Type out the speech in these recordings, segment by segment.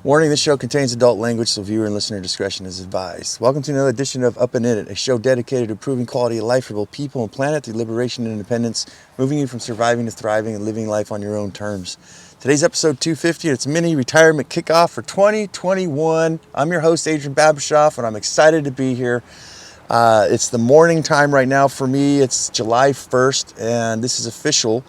Warning, this show contains adult language, so viewer and listener discretion is advised. Welcome to another edition of Up and In It, a show dedicated to improving quality of life for both people and planet through liberation and independence, moving you from surviving to thriving and living life on your own terms. Today's episode 250, and it's mini retirement kickoff for 2021. I'm your host, Adrian Babashoff, and I'm excited to be here. It's the morning time right now for me. It's July 1st, and this is official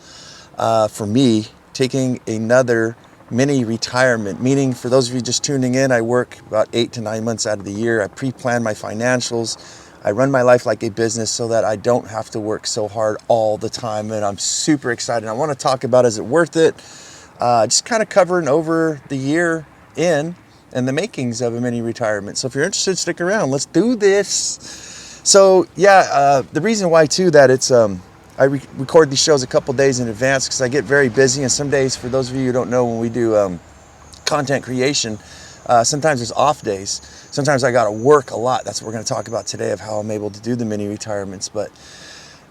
for me, taking another mini retirement, meaning for those of you just tuning in, I work about 8 to 9 months out of the year. I pre-plan my financials. I run my life like a business so that I don't have to work so hard all the time, and I'm super excited. I want to talk about, is it worth it? Just kind of covering over the year in and the makings of a mini retirement. So if you're interested, stick around. Let's do this. So yeah, the reason why too that it's I record these shows a couple days in advance because I get very busy, and some days, for those of you who don't know, when we do content creation, sometimes there's off days. Sometimes I got to work a lot. That's what we're going to talk about today, of how I'm able to do the mini retirements. But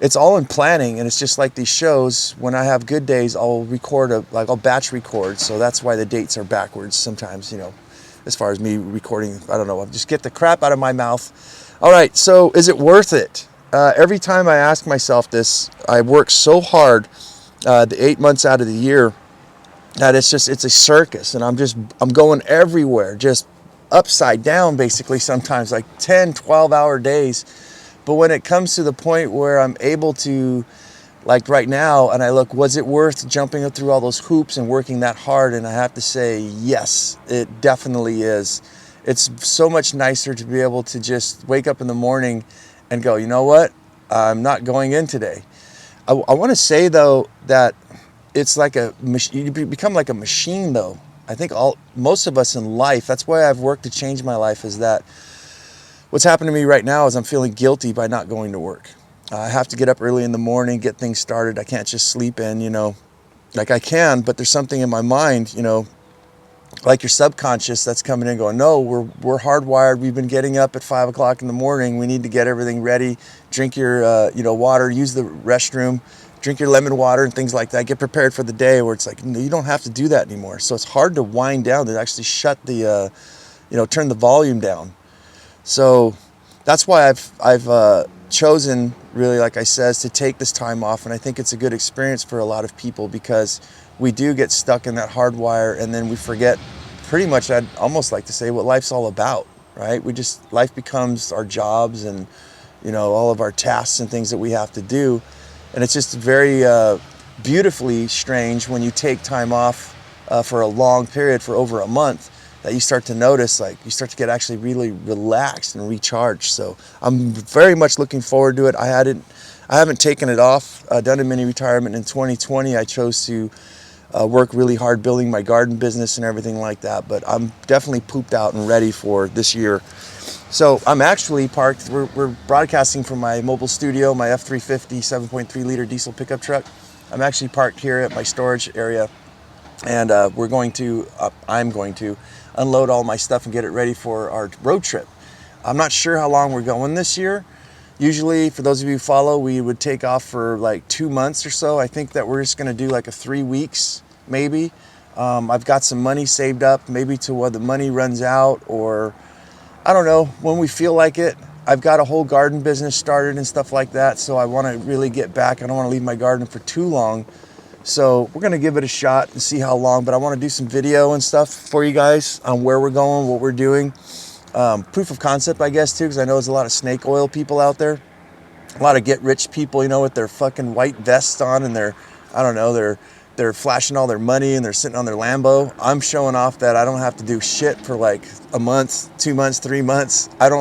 it's all in planning, and it's just like these shows. When I have good days, I'll record I'll batch record. So that's why the dates are backwards sometimes, you know, as far as me recording. I don't know. I'll just get the crap out of my mouth. All right. So is it worth it? Every time I ask myself this, I work so hard the 8 months out of the year that it's a circus, and I'm going everywhere, just upside down basically, sometimes like 10, 12-hour days. But when it comes to the point where I'm able to, like right now, and I look, was it worth jumping through all those hoops and working that hard? And I have to say, yes, it definitely is. It's so much nicer to be able to just wake up in the morning and go, you know what? I'm not going in today. I want to say though that it's like you become like a machine though. I think most of us in life, that's why I've worked to change my life, is that what's happened to me right now is I'm feeling guilty by not going to work. I have to get up early in the morning, get things started. I can't just sleep in, you know, like I can, but there's something in my mind, you know, like your subconscious that's coming in going, no, we're hardwired. We've been getting up at 5 o'clock in the morning. We need to get everything ready. Drink your, water, use the restroom, drink your lemon water and things like that. Get prepared for the day, where it's like, no, you don't have to do that anymore. So it's hard to wind down, to actually shut the, turn the volume down. So that's why I've chosen, really, like I said, to take this time off. And I think it's a good experience for a lot of people, because we do get stuck in that hardwire, and then we forget pretty much, I'd almost like to say, what life's all about, right? Life becomes our jobs and, you know, all of our tasks and things that we have to do. And it's just very beautifully strange when you take time off for a long period, for over a month, that you start to notice, like, you start to get actually really relaxed and recharged. So I'm very much looking forward to it. I haven't taken it off, done a mini retirement in 2020. I chose to work really hard building my garden business and everything like that, but I'm definitely pooped out and ready for this year. So I'm actually parked, we're broadcasting from my mobile studio, my F350 7.3 liter diesel pickup truck. I'm actually parked here at my storage area, and I'm going to unload all my stuff and get it ready for our road trip. I'm not sure how long we're going this year. Usually, for those of you who follow, we would take off for like 2 months or so. I think that we're just going to do like 3 weeks, maybe. I've got some money saved up, maybe to where the money runs out, or I don't know, when we feel like it. I've got a whole garden business started and stuff like that, so I want to really get back. I don't want to leave my garden for too long. So we're going to give it a shot and see how long, but I want to do some video and stuff for you guys on where we're going, what we're doing. Proof of concept, I guess, too, because I know there's a lot of snake oil people out there. A lot of get-rich people, you know, with their fucking white vests on, and they're flashing all their money, and they're sitting on their Lambo. I'm showing off that I don't have to do shit for like a month, 2 months, 3 months. I'm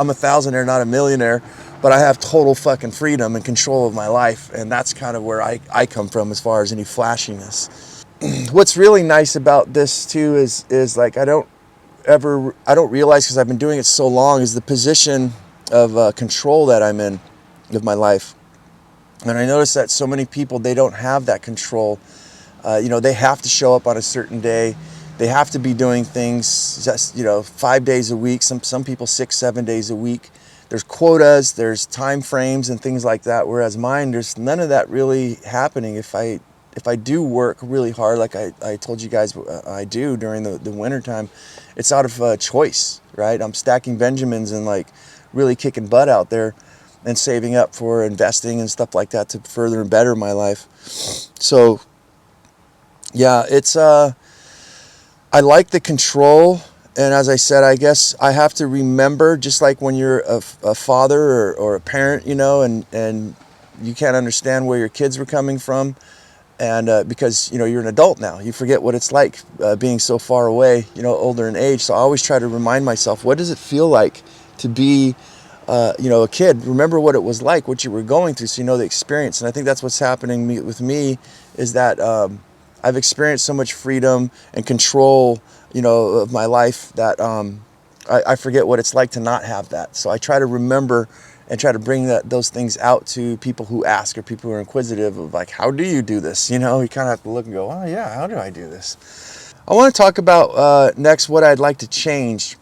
a thousandaire, not a millionaire, but I have total fucking freedom and control of my life, and that's kind of where I come from as far as any flashiness. What's really nice about this too is like I don't realize, because I've been doing it so long, is the position of control that I'm in of my life. And I notice that so many people, they don't have that control. They have to show up on a certain day. They have to be doing things just, 5 days a week, some people 6, 7 days a week. There's quotas, there's time frames and things like that. Whereas mine, there's none of that really happening. If I if I do work really hard, like I told you guys I do during the winter time, it's out of choice, right? I'm stacking Benjamins and like really kicking butt out there and saving up for investing and stuff like that to further and better my life. So yeah, it's I like the control. And as I said, I guess I have to remember, just like when you're a father or a parent, you know, and you can't understand where your kids were coming from. And because, you know, you're an adult now, you forget what it's like being so far away, you know, older in age. So I always try to remind myself, what does it feel like to be, you know, a kid? Remember what it was like, what you were going through, so you know the experience. And I think that's what's happening with me, is that I've experienced so much freedom and control, you know, of my life that I forget what it's like to not have that. So I try to remember and try to bring those things out to people who ask, or people who are inquisitive of like, how do you do this? You know, you kind of have to look and go, oh yeah, how do I do this? I want to talk about next what I'd like to change.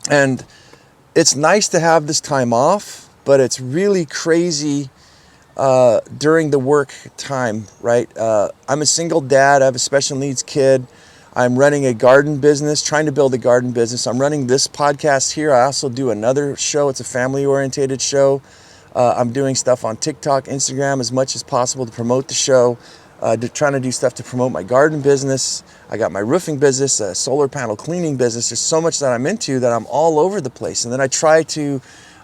And it's nice to have this time off, but it's really crazy during the work time, right? I'm a single dad. I have a special needs kid. I'm running a garden business, trying to build a garden business. I'm running this podcast here. I also do another show. It's a family-oriented show. I'm doing stuff on TikTok, Instagram as much as possible to promote the show. Trying to do stuff to promote my garden business. I got my roofing business, a solar panel cleaning business. There's so much that I'm into that I'm all over the place. And then I try to,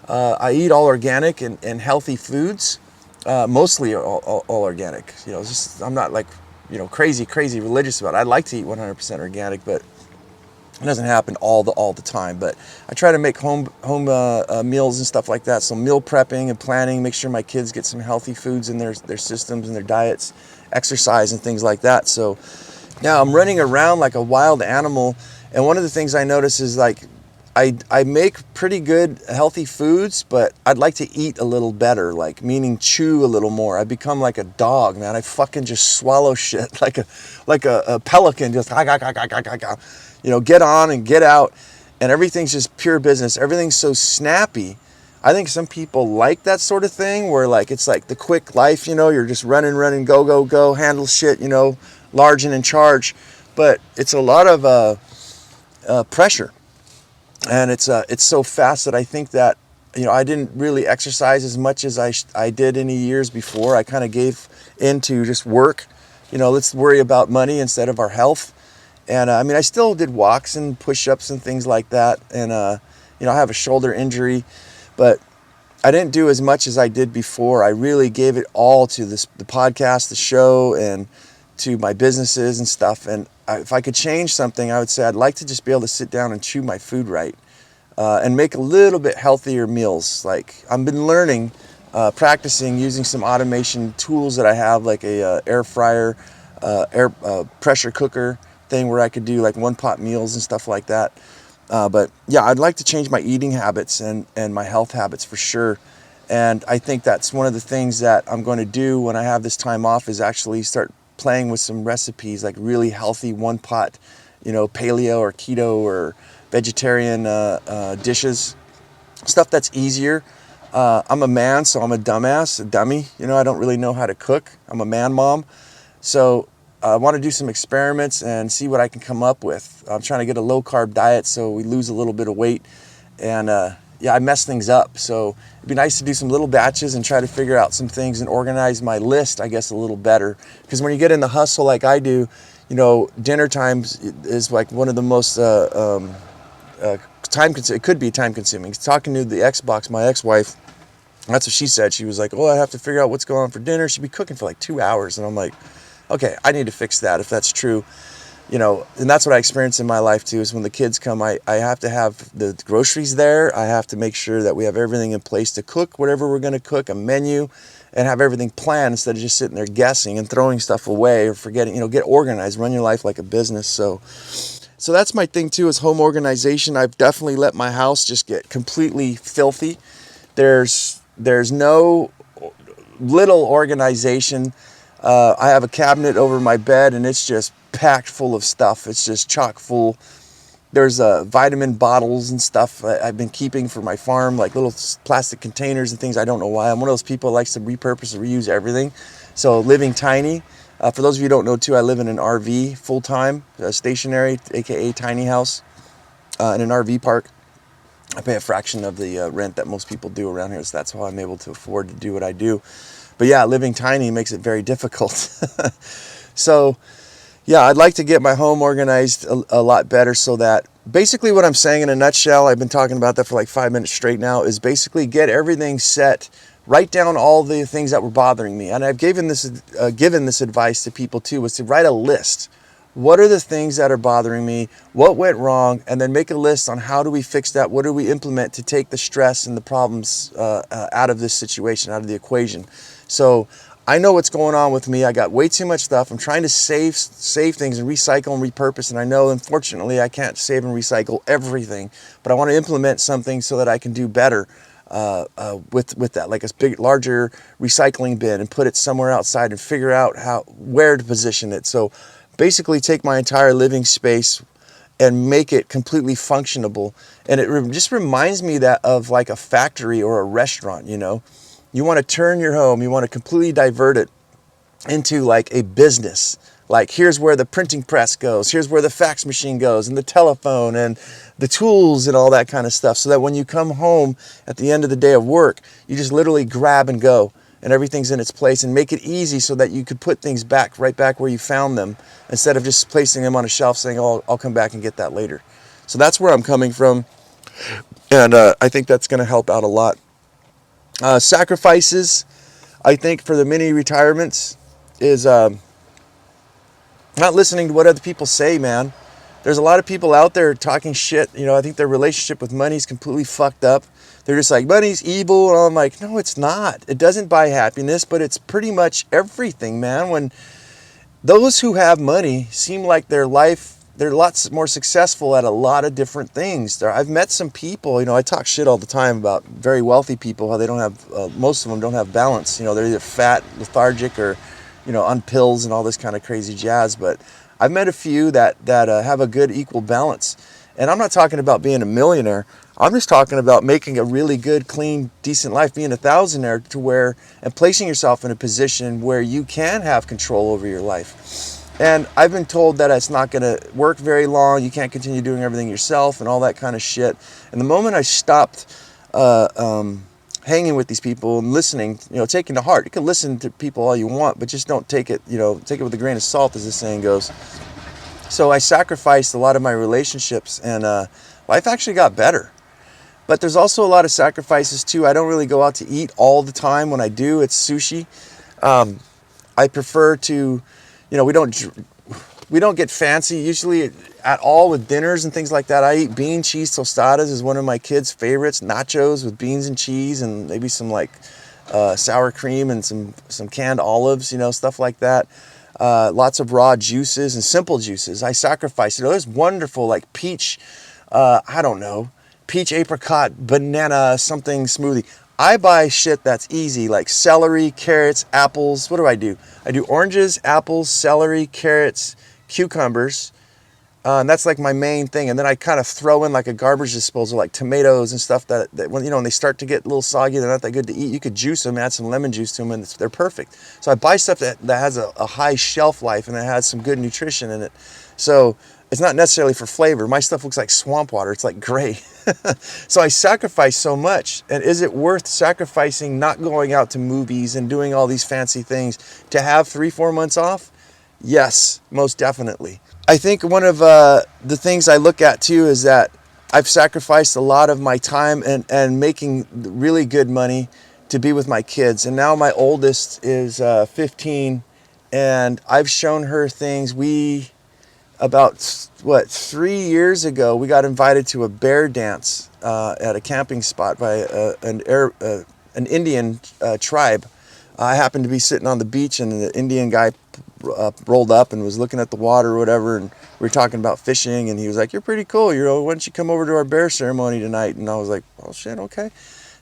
I eat all organic and healthy foods, mostly all organic. You know, just I'm not like, you know, crazy religious about it. I'd like to eat 100% organic, but it doesn't happen all the time. But I try to make home meals and stuff like that. So meal prepping and planning, make sure my kids get some healthy foods in their systems and their diets, exercise and things like that. So now I'm running around like a wild animal. And one of the things I notice is like, I make pretty good healthy foods, but I'd like to eat a little better, like meaning chew a little more. I become like a dog, man. I fucking just swallow shit like a pelican, just you know, get on and get out, and everything's just pure business. Everything's so snappy. I think some people like that sort of thing where like it's like the quick life, you know, you're just running, go, handle shit, you know, large and in charge. But it's a lot of pressure. And it's so fast that I think that, you know, I didn't really exercise as much as I did any years before. I kind of gave into just work. You know, let's worry about money instead of our health. And I mean, I still did walks and push-ups and things like that. And, you know, I have a shoulder injury, but I didn't do as much as I did before. I really gave it all to the podcast, the show, and to my businesses and stuff. And if I could change something, I would say I'd like to just be able to sit down and chew my food right, and make a little bit healthier meals. Like I've been learning, practicing using some automation tools that I have, like a air fryer, air pressure cooker thing where I could do like one pot meals and stuff like that. But yeah, I'd like to change my eating habits and my health habits for sure. And I think that's one of the things that I'm going to do when I have this time off, is actually start playing with some recipes, like really healthy one pot, you know, paleo or keto or vegetarian dishes, stuff that's easier. I'm a man, so I'm a dummy. You know, I don't really know how to cook. I'm a man mom. So I want to do some experiments and see what I can come up with. I'm trying to get a low carb diet so we lose a little bit of weight. And yeah, I mess things up. So it'd be nice to do some little batches and try to figure out some things and organize my list, I guess, a little better. Because when you get in the hustle like I do, you know, dinner times is like one of the most it could be time consuming. Talking to the Xbox, my ex-wife, that's what she said. She was like, oh, I have to figure out what's going on for dinner. She'd be cooking for like 2 hours. And I'm like, okay, I need to fix that if that's true. You know, and that's what I experience in my life too, is when the kids come, I have to have the groceries there. I have to make sure that we have everything in place to cook whatever we're going to cook, a menu, and have everything planned instead of just sitting there guessing and throwing stuff away or forgetting, you know, get organized, run your life like a business. So that's my thing too, is home organization. I've definitely let my house just get completely filthy. There's no little organization. I have a cabinet over my bed and it's just packed full of stuff. It's just chock full. There's vitamin bottles and stuff I've been keeping for my farm, like little plastic containers and things. I don't know why. I'm one of those people who likes to repurpose and reuse everything. So living tiny, For those of you who don't know too, I live in an RV full-time, stationary, aka tiny house, in an RV park. I pay a fraction of the rent that most people do around here, so that's how I'm able to afford to do what I do. But yeah, living tiny makes it very difficult. So yeah, I'd like to get my home organized a lot better, so that basically what I'm saying in a nutshell, I've been talking about that for like 5 minutes straight now, is basically get everything set, write down all the things that were bothering me. And I've given this advice to people too, was to write a list. What are the things that are bothering me? What went wrong? And then make a list on how do we fix that? What do we implement to take the stress and the problems out of this situation, out of the equation? So I know what's going on with me. I got way too much stuff. I'm trying to save things and recycle and repurpose. And I know, unfortunately, I can't save and recycle everything, but I want to implement something so that I can do better with that, like a big, larger recycling bin, and put it somewhere outside and figure out where to position it. So basically take my entire living space and make it completely functionable. And it just reminds me of like a factory or a restaurant. You want to turn your home, you want to completely divert it into like a business. Like, here's where the printing press goes, here's where the fax machine goes, and the telephone and the tools and all that kind of stuff, so that when you come home at the end of the day of work, you just literally grab and go, and everything's in its place, and make it easy so that you could put things right back where you found them, instead of just placing them on a shelf saying, oh, I'll come back and get that later. So that's where I'm coming from, and I think that's going to help out a lot. Sacrifices, I think, for the mini retirements is not listening to what other people say, man. There's a lot of people out there talking shit. I think their relationship with money is completely fucked up. They're just like, money's evil. And I'm like, no, it's not. It doesn't buy happiness, but it's pretty much everything, man. When those who have money seem like they're lots more successful at a lot of different things. I've met some people, I talk shit all the time about very wealthy people, how they don't have, most of them don't have balance. They're either fat, lethargic, or, on pills and all this kind of crazy jazz. But I've met a few that have a good equal balance. And I'm not talking about being a millionaire. I'm just talking about making a really good, clean, decent life, being a thousandaire, and placing yourself in a position where you can have control over your life. And I've been told that it's not going to work very long. You can't continue doing everything yourself and all that kind of shit. And the moment I stopped hanging with these people and listening, taking to heart. You can listen to people all you want, but just don't take it with a grain of salt, as the saying goes. So I sacrificed a lot of my relationships, and life actually got better. But there's also a lot of sacrifices too. I don't really go out to eat all the time. When I do, it's sushi. I prefer to, we don't get fancy usually at all with dinners and things like that. I eat bean cheese tostadas is one of my kids' favorites. Nachos with beans and cheese, and maybe some like sour cream and some canned olives, stuff like that. Lots of raw juices and simple juices. I sacrifice. There's wonderful like peach, peach apricot banana something smoothie. I buy shit that's easy, like celery, carrots, apples. What do? I do oranges, apples, celery, carrots, cucumbers. And that's like my main thing. And then I kind of throw in like a garbage disposal, like tomatoes and stuff that when they start to get a little soggy, they're not that good to eat. You could juice them, add some lemon juice to them, and they're perfect. So I buy stuff that has a high shelf life and that has some good nutrition in it. So it's not necessarily for flavor. My stuff looks like swamp water. It's like gray. So I sacrifice so much. And is it worth sacrificing not going out to movies and doing all these fancy things to have 3-4 months off? Yes, most definitely. I think one of the things I look at too is that I've sacrificed a lot of my time and making really good money to be with my kids. And now my oldest is 15, and I've shown her things. About 3 years ago, we got invited to a bear dance at a camping spot by an Indian tribe. I happened to be sitting on the beach, and the Indian guy rolled up and was looking at the water or whatever, and we were talking about fishing, and he was like, "You're pretty cool. Why don't you come over to our bear ceremony tonight?" And I was like, "Oh shit, okay."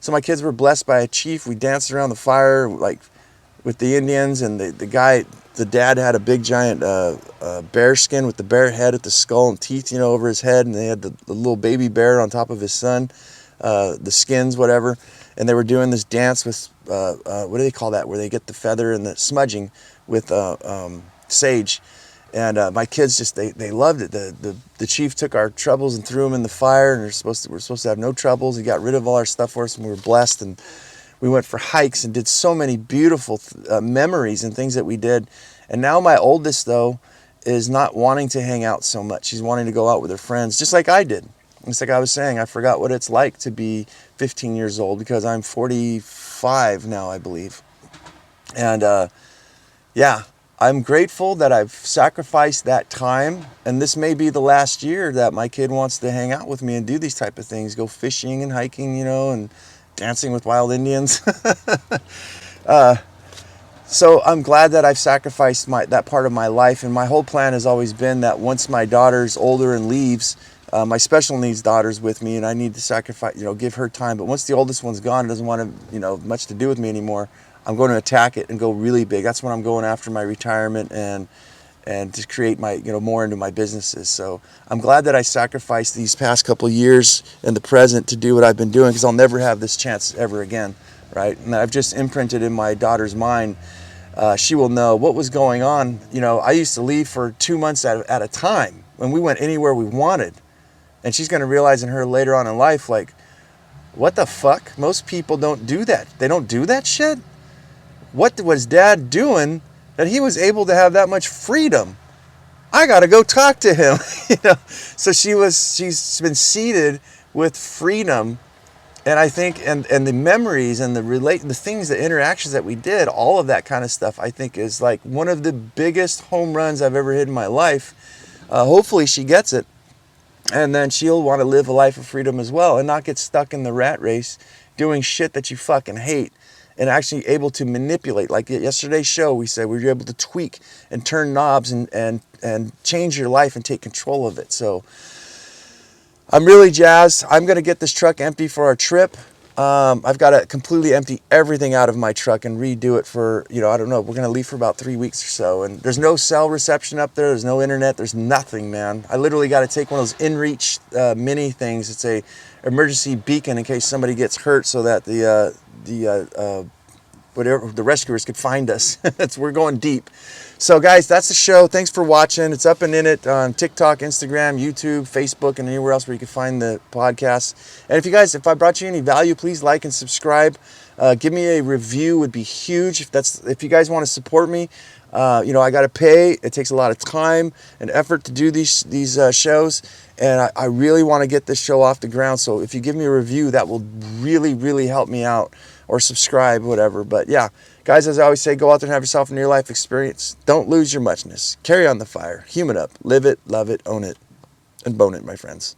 So my kids were blessed by a chief. We danced around the fire like with the Indians, and the dad had a big giant bear skin with the bear head at the skull and teeth, over his head, and they had the little baby bear on top of his son, the skins, whatever, and they were doing this dance with what do they call that, where they get the feather and the smudging with sage. And my kids just they loved it. The chief took our troubles and threw them in the fire, and we're supposed to have no troubles. He got rid of all our stuff for us, and we were blessed. And we went for hikes and did so many beautiful memories and things that we did. And now my oldest, though, is not wanting to hang out so much. She's wanting to go out with her friends, just like I did. It's like I was saying, I forgot what it's like to be 15 years old because I'm 45 now, I believe. And yeah, I'm grateful that I've sacrificed that time. And this may be the last year that my kid wants to hang out with me and do these type of things, go fishing and hiking, you know, and dancing with wild Indians. So I'm glad that I've sacrificed that part of my life. And my whole plan has always been that once my daughter's older and leaves, my special needs daughter's with me, and I need to sacrifice, you know, give her time. But once the oldest one's gone and doesn't want to, you know, much to do with me anymore, I'm going to attack it and go really big. That's when I'm going after my retirement and to create my, you know, more into my businesses. So I'm glad that I sacrificed these past couple years in the present to do what I've been doing, because I'll never have this chance ever again, right? And I've just imprinted in my daughter's mind. She will know what was going on. You know, I used to leave for 2 months at a time when we went anywhere we wanted. And she's going to realize in her later on in life, like, what the fuck? Most people don't do that. They don't do that shit? What was Dad doing that he was able to have that much freedom? I got to go talk to him. You know, so she's been seeded with freedom. And I think, and the memories and the things, the interactions that we did, all of that kind of stuff, I think is like one of the biggest home runs I've ever hit in my life. Hopefully she gets it. And then she'll want to live a life of freedom as well and not get stuck in the rat race doing shit that you fucking hate, and actually able to manipulate. Like yesterday's show, we said we were able to tweak and turn knobs and change your life and take control of it. So I'm really jazzed. I'm going to get this truck empty for our trip. I've got to completely empty everything out of my truck and redo it for, you know, I don't know. We're going to leave for about 3 weeks or so. And there's no cell reception up there. There's no internet. There's nothing, man. I literally got to take one of those InReach mini things. It's a emergency beacon in case somebody gets hurt, so that the rescuers could find us. We're going deep. So guys, that's the show. Thanks for watching. It's Up and In It on TikTok, Instagram, YouTube, Facebook, and anywhere else where you can find the podcast. And if I brought you any value, please like and subscribe. Give me a review would be huge. If you guys want to support me, you know, I got to pay. It takes a lot of time and effort to do these shows. And I really want to get this show off the ground. So if you give me a review, that will really, really help me out. Or subscribe, whatever. But yeah, guys, as I always say, go out there and have yourself a near life experience. Don't lose your muchness. Carry on the fire. Human up. Live it, love it, own it, and bone it, my friends.